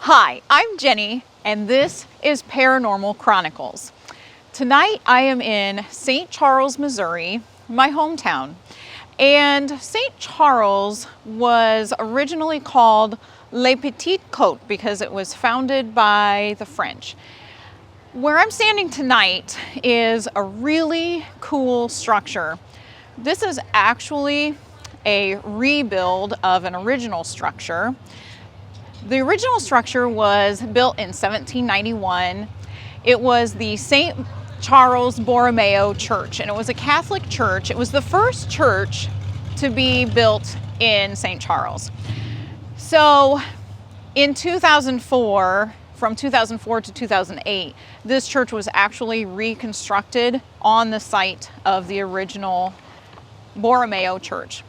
Hi, I'm Jenny, and this is Paranormal Chronicles. Tonight I am in St. Charles, Missouri, my hometown. And St. Charles was originally called Les Petites Côtes because it was founded by the French. Where I'm standing tonight is a really cool structure. This is actually a rebuild of an original structure. The original structure was built in 1791. It was the St. Charles Borromeo Church, and it was a Catholic church. It was the first church to be built in St. Charles. So in 2004, from 2004 to 2008, this church was actually reconstructed on the site of the original Borromeo Church.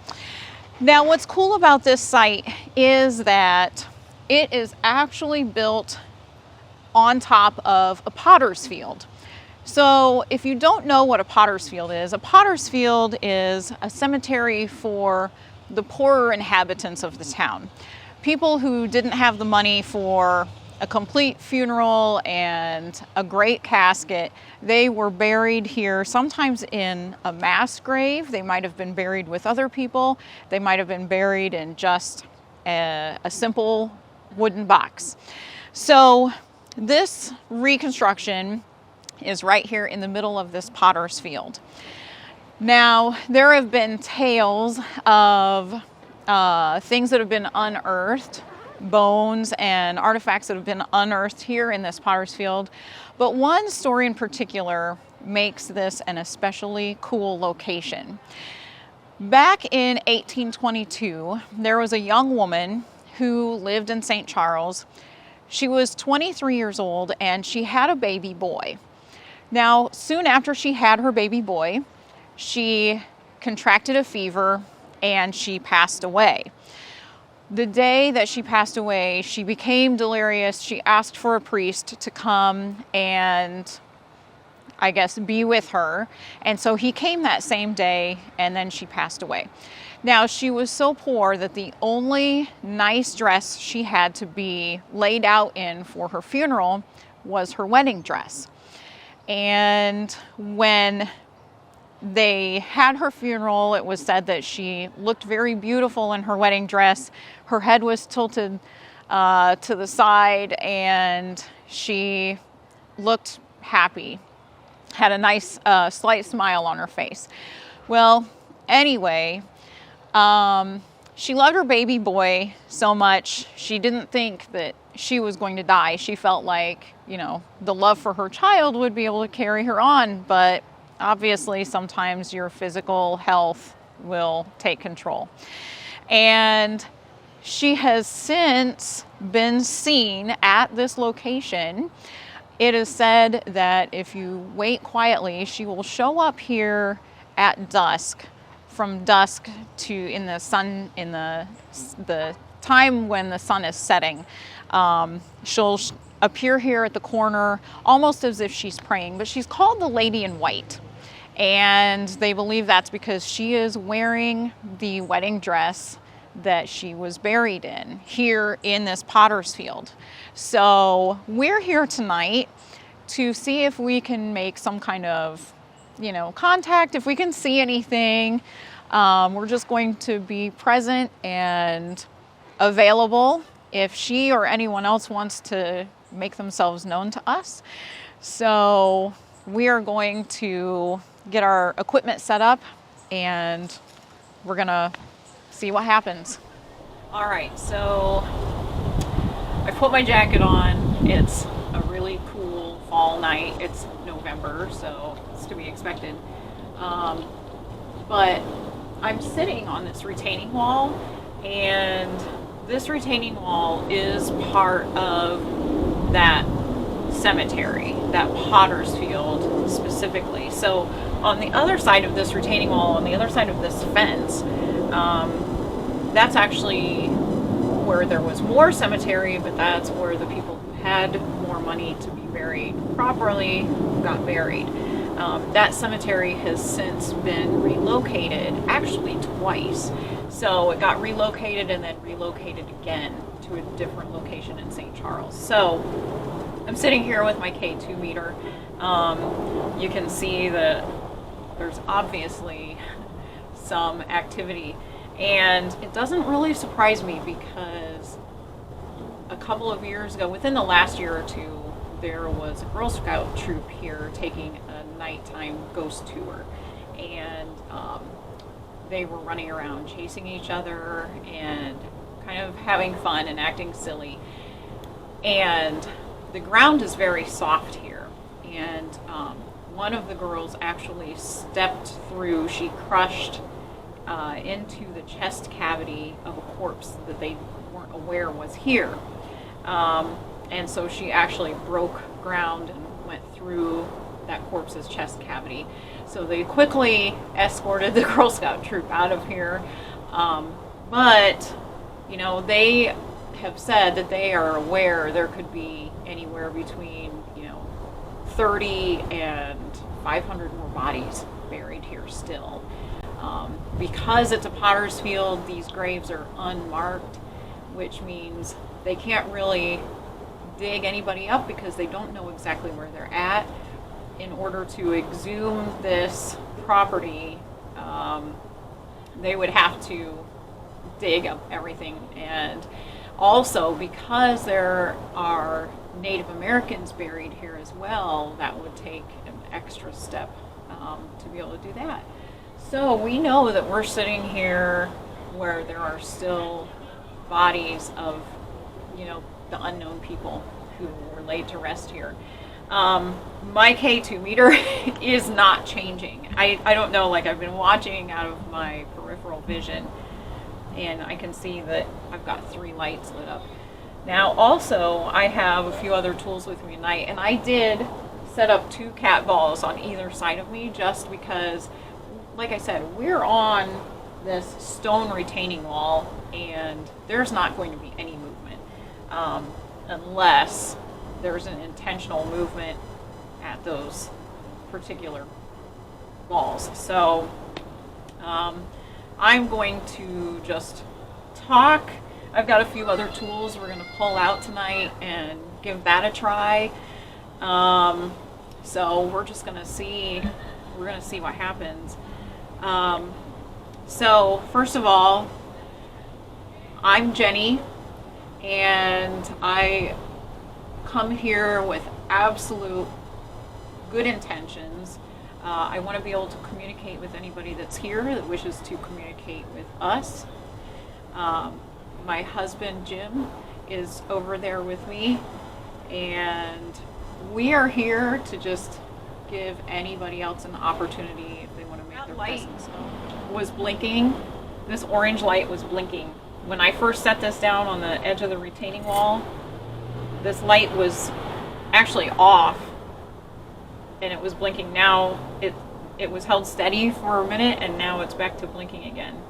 Now, what's cool about this site is that it is actually built on top of a potter's field. So if you don't know what a potter's field is a cemetery for the poorer inhabitants of the town. People who didn't have the money for a complete funeral and a great casket, they were buried here, sometimes in a mass grave. They might have been buried with other people. They might have been buried in just a simple wooden box. So this reconstruction is right here in the middle of this potter's field. Now, there have been tales of things that have been unearthed, bones and artifacts that have been unearthed here in this potter's field. But one story in particular makes this an especially cool location. Back in 1822, there was a young woman who lived in St. Charles. She was 23 years old and she had a baby boy. Now, soon after she had her baby boy, she contracted a fever and she passed away. The day that she passed away, she became delirious. She asked for a priest to come and, I guess, be with her. And so he came that same day and then she passed away. Now, she was so poor that the only nice dress she had to be laid out in for her funeral was her wedding dress. And when they had her funeral, it was said that she looked very beautiful in her wedding dress. Her head was tilted to the side and she looked happy, had a nice slight smile on her face. Well, anyway, she loved her baby boy so much, she didn't think that she was going to die. She felt like, the love for her child would be able to carry her on, but obviously sometimes your physical health will take control. And she has since been seen at this location. It is said that if you wait quietly, she will show up here at dusk. From dusk to in the time when the sun is setting. She'll appear here at the corner almost as if she's praying, but she's called the Lady in White. And they believe that's because she is wearing the wedding dress that she was buried in here in this potter's field. So we're here tonight to see if we can make some kind of contact, if we can see anything. We're just going to be present and available if she or anyone else wants to make themselves known to us. So we are going to get our equipment set up and we're gonna see what happens. All right, so I put my jacket on. It's a really cool fall night. It's November, so it's to be expected. But I'm sitting on this retaining wall, and this retaining wall is part of that cemetery, that potter's field specifically. So on the other side of this retaining wall, on the other side of this fence, that's actually where there was more cemetery, but that's where the people who had more money to be buried properly got buried. That cemetery has since been relocated, actually twice. So it got relocated and then relocated again to a different location in St. Charles. So I'm sitting here with my K2 meter. You can see that there's obviously some activity, and it doesn't really surprise me because a couple of years ago, within the last year or two, there was a Girl Scout troop here taking a nighttime ghost tour, and they were running around chasing each other and kind of having fun and acting silly. And the ground is very soft here, and one of the girls actually stepped through, she crushed into the chest cavity of a corpse that they weren't aware was here. And so she actually broke ground and went through that corpse's chest cavity. So they quickly escorted the Girl Scout troop out of here. But, you know, they have said that they are aware there could be anywhere between, 30 and 500 more bodies buried here still. Because it's a potter's field, these graves are unmarked, which means they can't really dig anybody up because they don't know exactly where they're at. In order to exhume this property, they would have to dig up everything. And also, because there are Native Americans buried here as well, that would take an extra step to be able to do that. So we know that we're sitting here where there are still bodies of, the unknown people who were laid to rest here. My K2 meter is not changing. I don't know, I've been watching out of my peripheral vision, and I can see that I've got 3 lights lit up. Now also, I have a few other tools with me tonight, and I did set up 2 cat balls on either side of me just because, like I said, we're on this stone retaining wall, and there's not going to be any movement unless there's an intentional movement at those particular walls. So I'm going to just talk. I've got a few other tools we're going to pull out tonight and give that a try. So we're just going to see. We're going to see what happens. So first of all, I'm Jenny, and I come here with absolute good intentions. I want to be able to communicate with anybody that's here that wishes to communicate with us. My husband Jim is over there with me, and we are here to just give anybody else an opportunity if they want to make their presence known. Was blinking. This orange light was blinking. When I first set this down on the edge of the retaining wall, this light was actually off, and it was blinking. Now it was held steady for a minute, and now it's back to blinking again.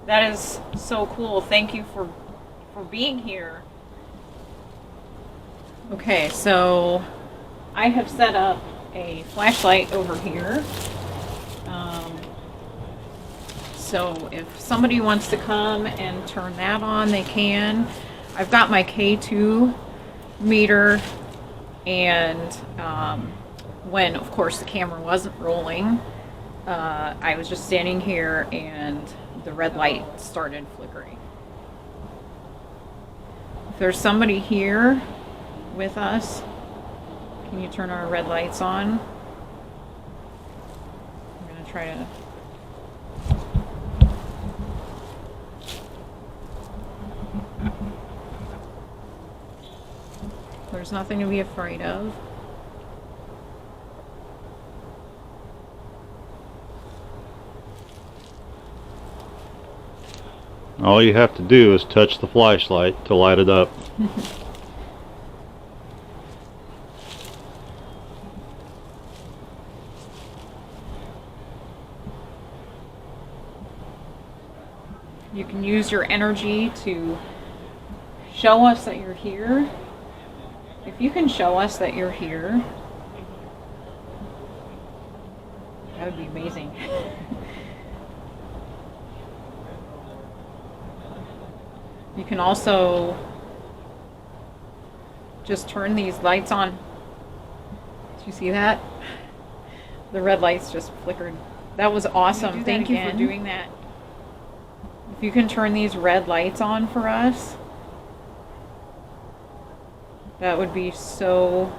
That is so cool. Thank you for being here. Okay, so I have set up a flashlight over here. So if somebody wants to come and turn that on, they can. I've got my K2 meter, and when, of course, the camera wasn't rolling, I was just standing here and the red light started flickering. If there's somebody here with us, can you turn our red lights on? I'm going to try to... There's nothing to be afraid of. All you have to do is touch the flashlight to light it up. You can use your energy to show us that you're here. If you can show us that you're here, That would be amazing. You can also just turn these lights on. Did you see that? The red lights just flickered. That was awesome. Thank you for doing that. If you can turn these red lights on for us, that would be so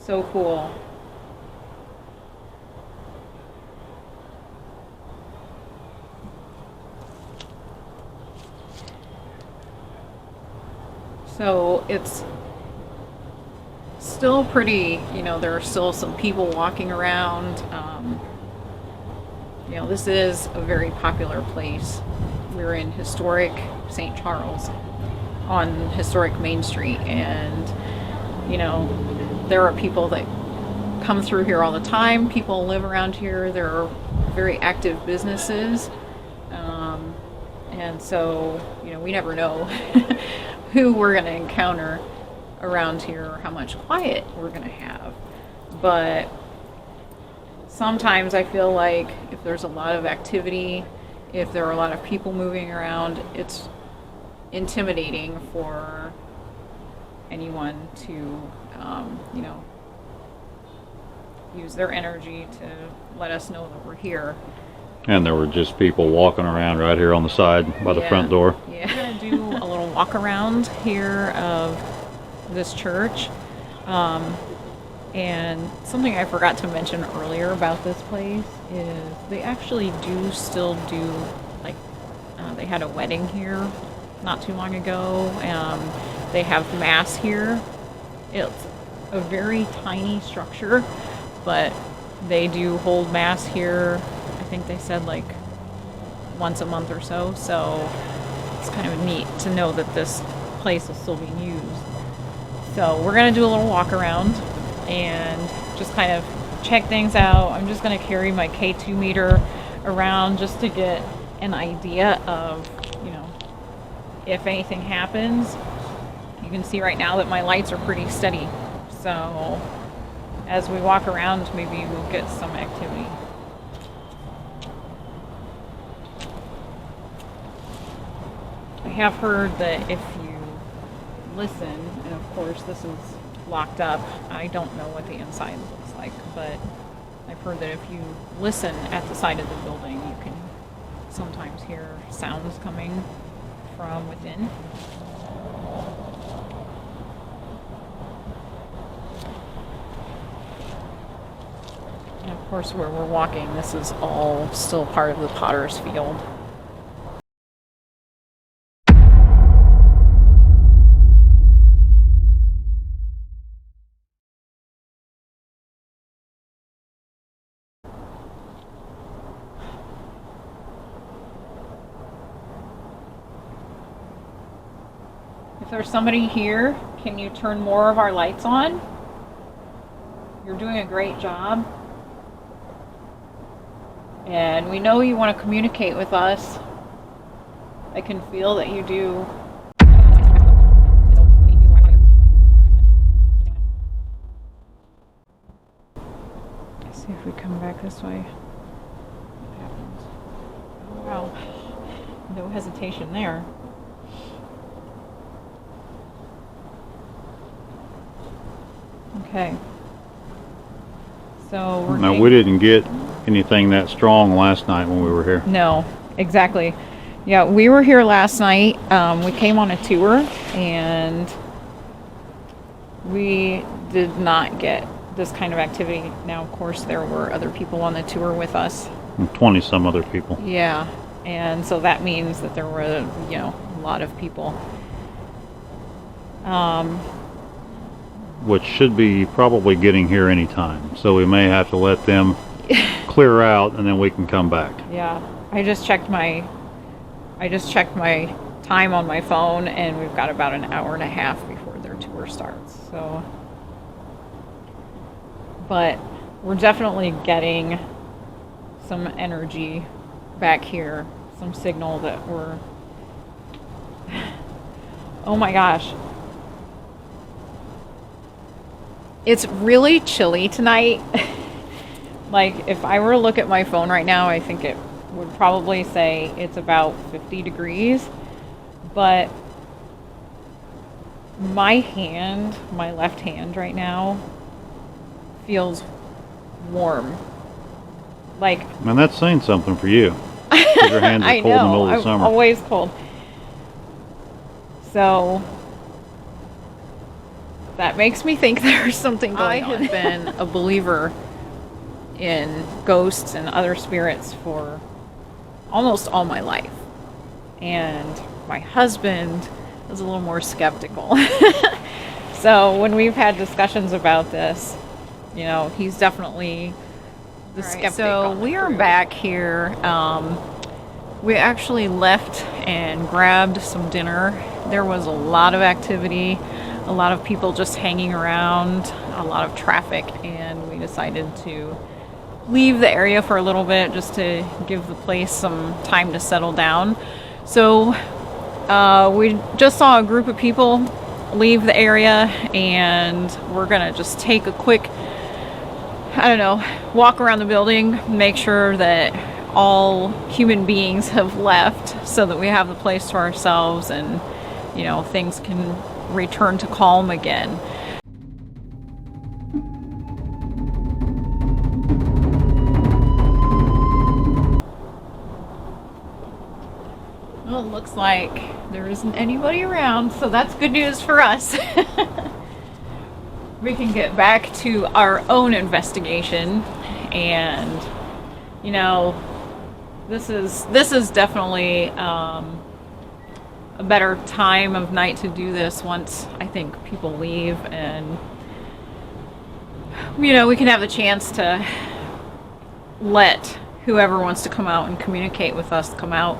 cool. So it's still pretty, there are still some people walking around. This is a very popular place. We're in historic St. Charles on historic Main Street, and there are people that come through here all the time. People live around here. There are very active businesses, and so we never know who we're going to encounter around here or how much quiet we're going to have. But sometimes I feel like if there's a lot of activity, if there are a lot of people moving around, it's intimidating for anyone to use their energy to let us know that we're here. And there were just people walking around right here on the side by the front door. Yeah. We're going to do a little walk around here of this church. And something I forgot to mention earlier about this place is they actually do still do, they had a wedding here not too long ago. They have mass here. It's a very tiny structure, but they do hold mass here. I think they said once a month or so. So it's kind of neat to know that this place is still being used. So we're going to do a little walk around and just kind of check things out. I'm just going to carry my K2 meter around just to get an idea of, if anything happens. You can see right now that my lights are pretty steady. So as we walk around, maybe we'll get some activity. I have heard that if you listen, and of course this is locked up, I don't know what the inside looks like, but I've heard that if you listen at the side of the building, you can sometimes hear sounds coming from within. And of course, where we're walking, this is all still part of the Potter's Field. If there's somebody here, can you turn more of our lights on? You're doing a great job. And we know you want to communicate with us. I can feel that you do. Let's see if we come back this way. What happens? Oh, wow. No hesitation there. Okay. So we didn't get anything that strong last night when we were here. No, exactly. Yeah, we were here last night. We came on a tour and we did not get this kind of activity. Now, of course, there were other people on the tour with us. 20 some other people. Yeah, and so that means that there were, a lot of people. Which should be probably getting here anytime. So we may have to let them clear out and then we can come back. Yeah, I just checked my time on my phone and we've got about an hour and a half before their tour starts. So, but we're definitely getting some energy back here, some signal that we're, oh my gosh. It's really chilly tonight, Like, if I were to look at my phone right now, I think it would probably say it's about 50 degrees. But my hand, my left hand right now, feels warm. Like, And that's saying something for you. 'Cause your hands are I cold in the middle know, of I'm summer. always cold. So that makes me think there's something going on. I have been a believer in ghosts and other spirits for almost all my life. And my husband is a little more skeptical. So when we've had discussions about this, you know, he's definitely the skeptic. So we are back here. We actually left and grabbed some dinner. There was a lot of activity, a lot of people just hanging around, a lot of traffic, and we decided to leave the area for a little bit just to give the place some time to settle down. So we just saw a group of people leave the area, and we're gonna just take a quick, I don't know, walk around the building, make sure that all human beings have left so that we have the place to ourselves and, you know, things can return to calm again. Well, it looks like there isn't anybody around, so that's good news for us. We can get back to our own investigation, and you know, this is definitely a better time of night to do this once I think people leave, and you know, we can have the chance to let whoever wants to come out and communicate with us come out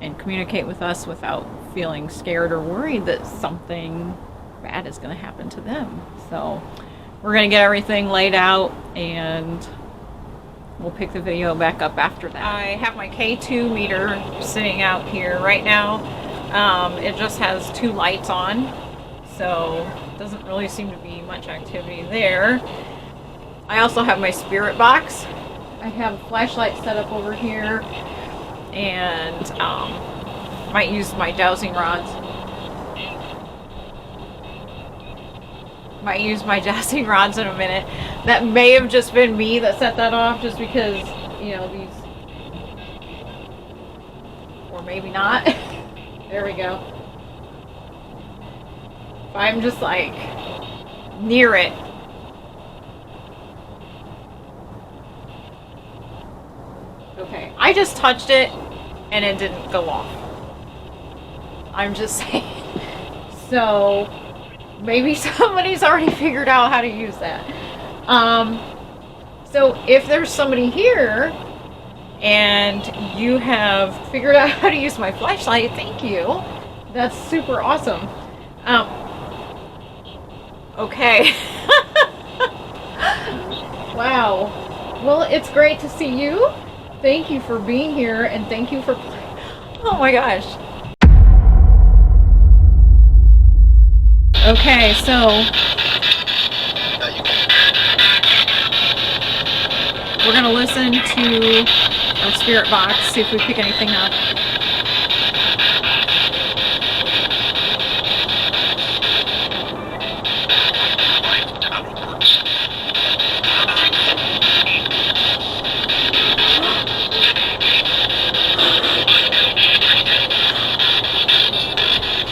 and communicate with us without feeling scared or worried that something bad is going to happen to them. So we're going to get everything laid out, and we'll pick the video back up after that. I have my K2 meter sitting out here right now. It just has 2 lights on, so doesn't really seem to be much activity there. I also have my spirit box. I have a flashlight set up over here, and might use my dowsing rods. Might use my dowsing rods in a minute. That may have just been me that set that off, just because, you know, these, or maybe not. There we go. If I'm just like near it, okay, I just touched it and it didn't go off. I'm just saying. So maybe somebody's already figured out how to use that. So if there's somebody here and you have figured out how to use my flashlight, thank you. That's super awesome. Okay. Wow. Well, it's great to see you. Thank you for being here, and thank you for oh my gosh. Okay, so we're gonna listen to our spirit box, see if we pick anything up.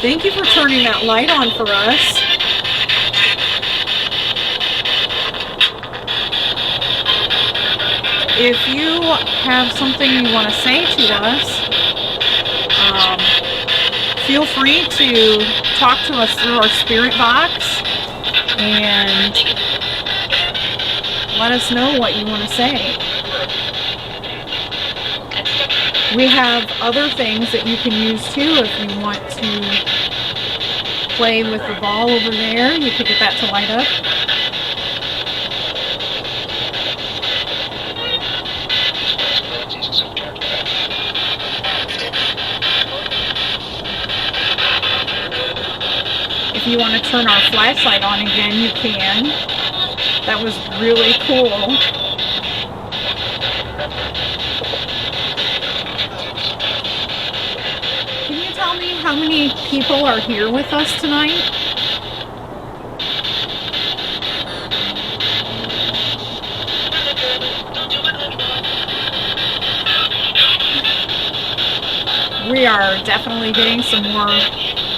Thank you for turning that light on for us. If you have something you want to say to us, feel free to talk to us through our spirit box and let us know what you want to say. We have other things that you can use too if you want to play with the ball over there. You could get that to light up. If you want to turn our flashlight on again, you can. That was really cool. how many people are here with us tonight? We are definitely getting some more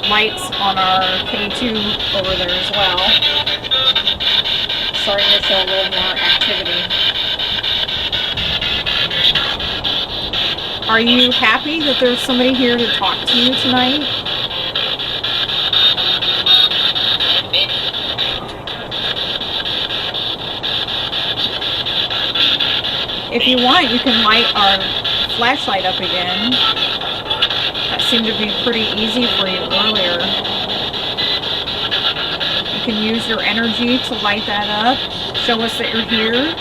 lights on our K2 over there as well. Starting to show a little more activity. Are you happy that there's somebody here to talk to you tonight? If you want, you can light our flashlight up again. That seemed to be pretty easy for you earlier. You can use your energy to light that up. Show us that you're here.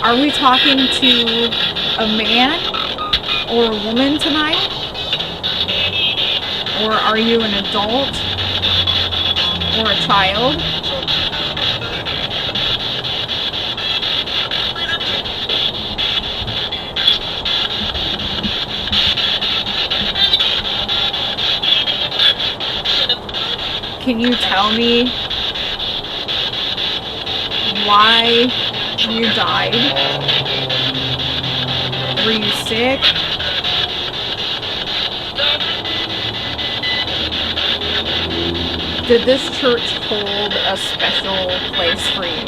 Are we talking to a man or a woman tonight? Or are you an adult or a child? Can you tell me why you died? Were you sick? Did this church hold a special place for you?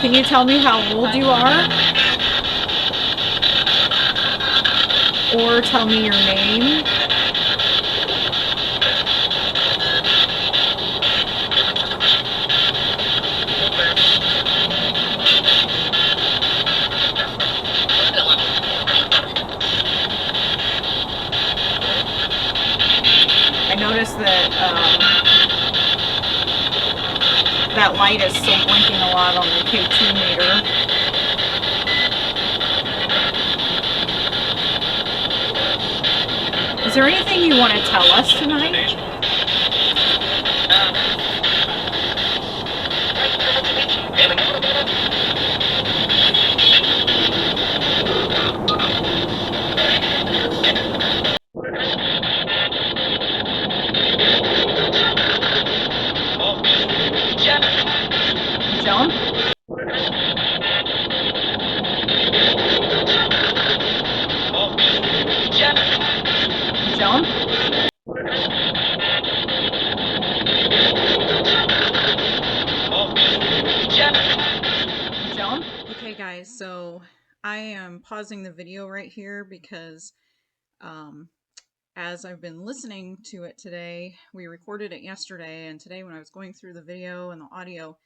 Can you tell me how old you are? Or tell me your name? I noticed that that light is still blinking a lot on the K2 meter. Is there anything you want to tell us tonight? Jump? Jump? Jump? Okay guys, so I am pausing the video right here because as I've been listening to it today, we recorded it yesterday, and today when I was going through the video and the audio,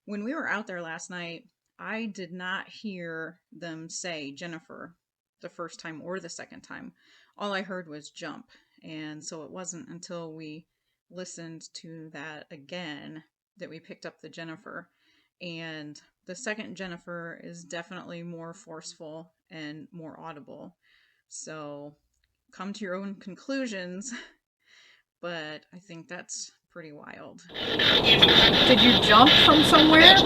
when we were out there last night, I did not hear them say Jennifer the first time or the second time. All I heard was jump. And so it wasn't until we listened to that again that we picked up the Jennifer. And the second Jennifer is definitely more forceful and more audible. So come to your own conclusions, but I think that's pretty wild. Did you jump from somewhere?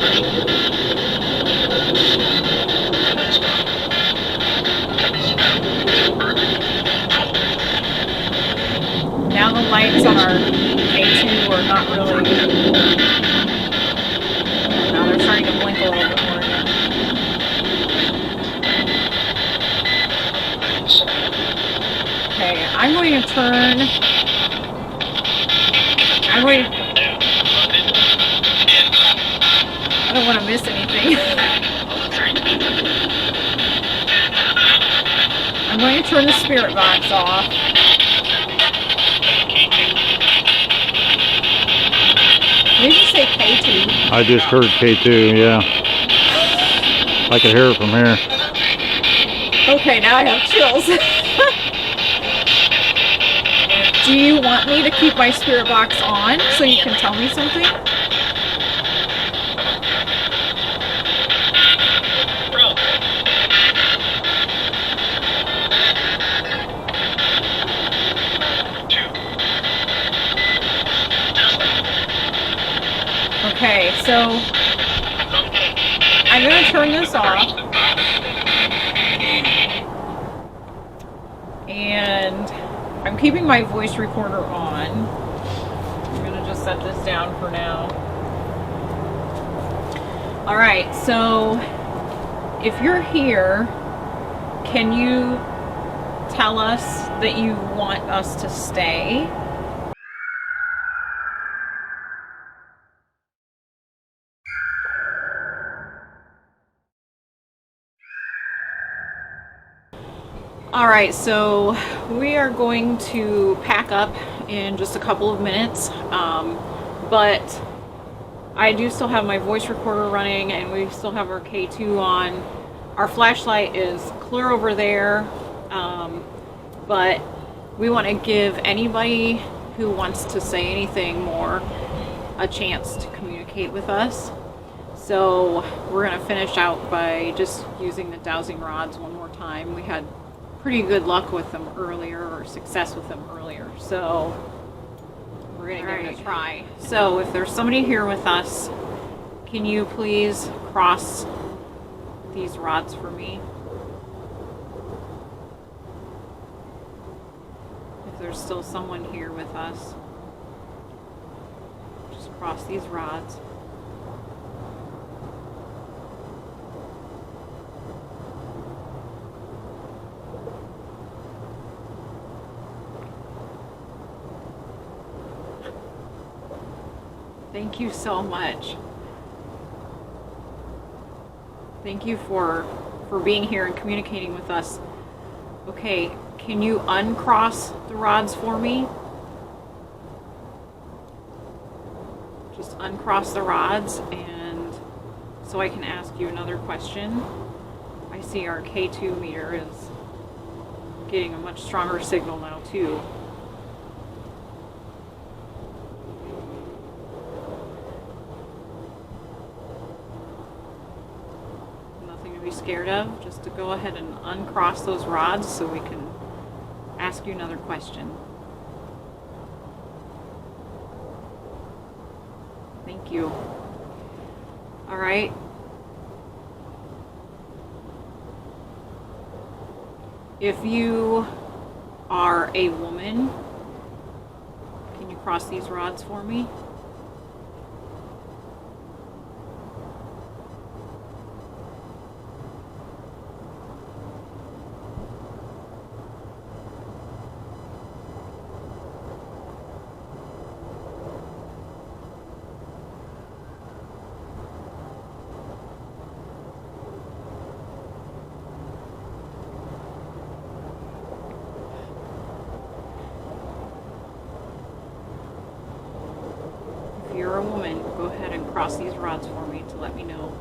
Now the lights on our K2 are not really... Now they're starting to blink a little bit more again. Okay, I'm going to turn... I don't want to miss anything. I'm going to turn the spirit box off. Did you say K2? I just heard K2, yeah. I could hear it from here. Okay, now I have chills. Do you want me to keep my spirit box on so you can tell me something? so I'm going to turn this off. And I'm keeping my voice recorder on. I'm going to just set this down for now. All right, so if you're here, can you tell us that you want us to stay? All right, so we are going to pack up in just a couple of minutes, but I do still have my voice recorder running and we still have our K2 on. Our flashlight is clear over there, but we want to give anybody who wants to say anything more a chance to communicate with us. So we're going to finish out by just using the dowsing rods one more time. We had pretty good luck with them earlier, or success with them earlier, so we're going to give it a try. So if there's somebody here with us, can you please cross these rods for me? If there's still someone here with us, just cross these rods. Thank you so much. Thank you for being here and communicating with us. Okay, can you uncross the rods for me? Just uncross the rods, and so I can ask you another question. I see our K2 meter is getting a much stronger signal now too. Scared of, just to go ahead and uncross those rods so we can ask you another question. Thank you. All right. If you are a woman, can you cross these rods for me? If you're a woman, go ahead and cross these rods for me to let me know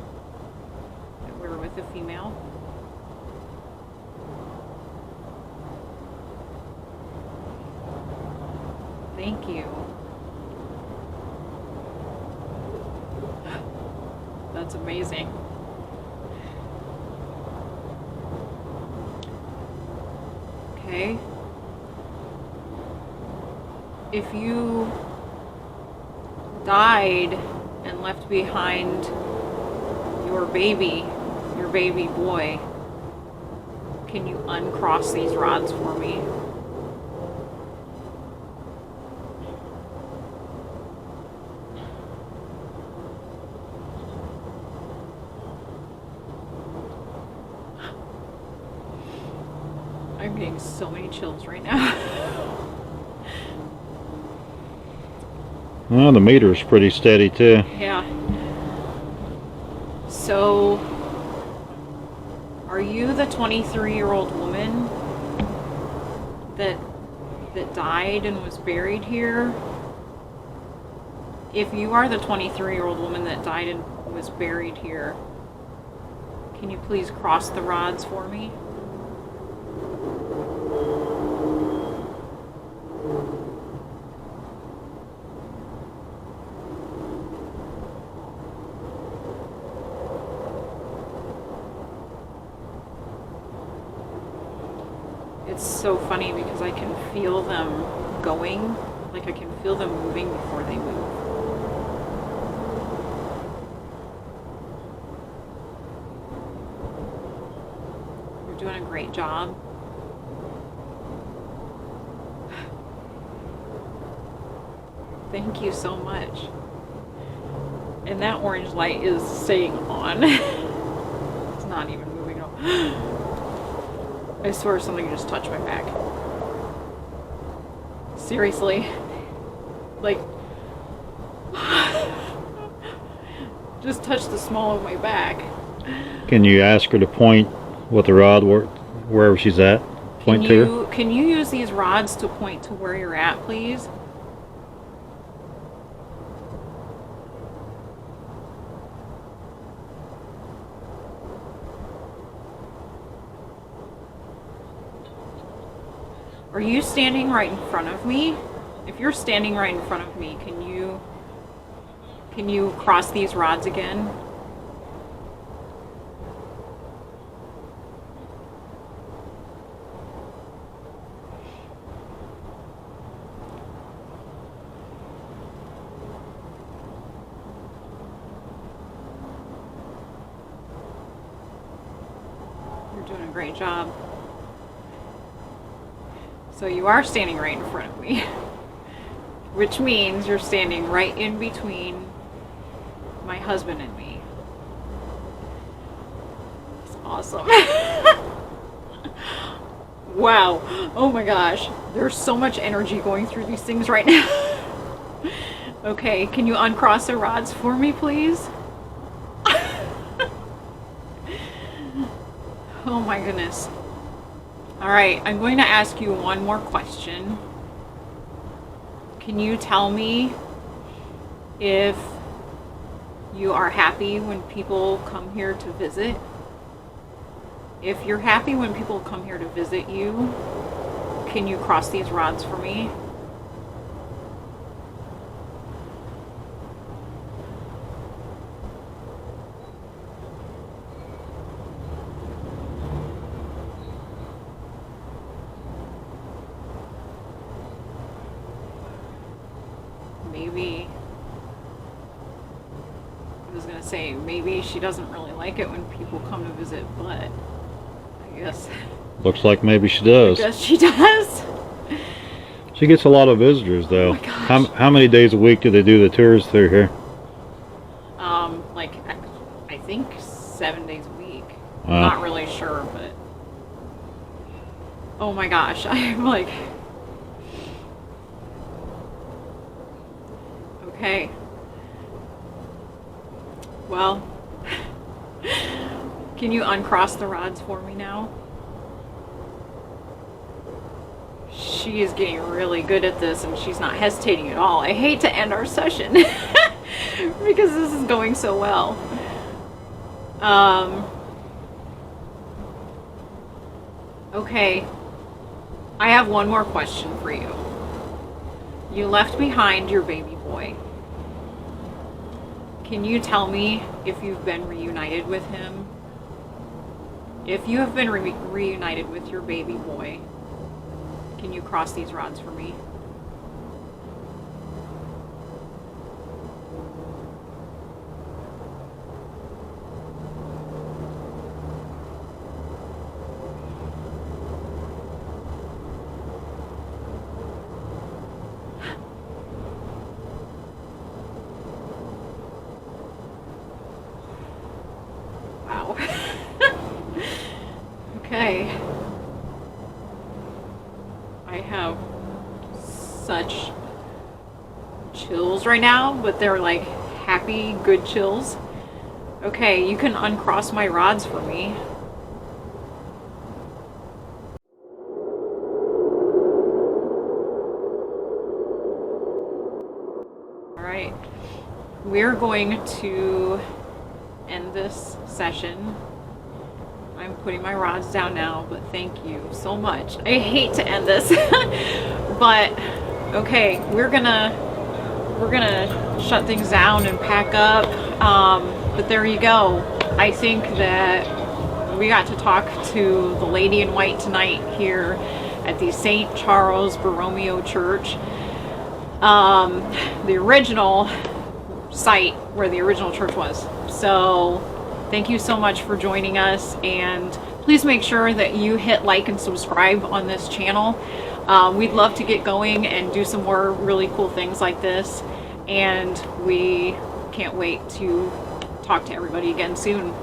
that we're with a female. Thank you. That's amazing. Okay. If you died and left behind your baby boy, can you uncross these rods for me? I'm getting so many chills right now. Well, the meter is pretty steady too. Yeah. So, are you the 23-year-old woman that died and was buried here? If you are the 23-year-old woman that died and was buried here, can you please cross the rods for me? It's so funny because I can feel them going, like I can feel them moving before they move. job. Thank you so much. And that orange light is staying on. It's not even moving at all. I swear something just touched my back. Seriously. Like, just touched the small of my back. Can you ask her to point with the rod wherever she's at? Point to her? Can you use these rods to point to where you're at, please? Are you standing right in front of me? If you're standing right in front of me, can you cross these rods again? You're doing a great job. So you are standing right in front of me, which means you're standing right in between my husband and me. It's awesome. Wow. Oh my gosh. There's so much energy going through these things right now. Okay, can you uncross the rods for me, please? Oh my goodness. All right, I'm going to ask you one more question. Can you tell me if you are happy when people come here to visit? If you're happy when people come here to visit you, can you cross these rods for me? Maybe, I was gonna say, maybe she doesn't really like it when people come to visit, but I guess. Looks like maybe she does. I guess she does. She gets a lot of visitors, though. Oh my gosh. How many days a week do they do the tours through here? Like, I think 7 days a week. Wow. Not really sure, but. Oh my gosh, I'm like. Okay. Well, can you uncross the rods for me now? She is getting really good at this and she's not hesitating at all. I hate to end our session because this is going so well. Okay. I have one more question for you. You left behind your baby boy. Can you tell me if you've been reunited with him? If you have been reunited with your baby boy, can you cross these rods for me? Wow. Okay. I have such chills right now, but they're like happy, good chills. Okay, you can uncross my rods for me. All right. We're going to end this session. I'm putting my rods down now, but thank you so much. I hate to end this, but okay, we're gonna shut things down and pack up. But there you go. I think that we got to talk to the lady in white tonight here at the St. Charles Borromeo Church, the original site where the original church was. So thank you so much for joining us, and please make sure that you hit like and subscribe on this channel. We'd love to get going and do some more really cool things like this, and we can't wait to talk to everybody again soon.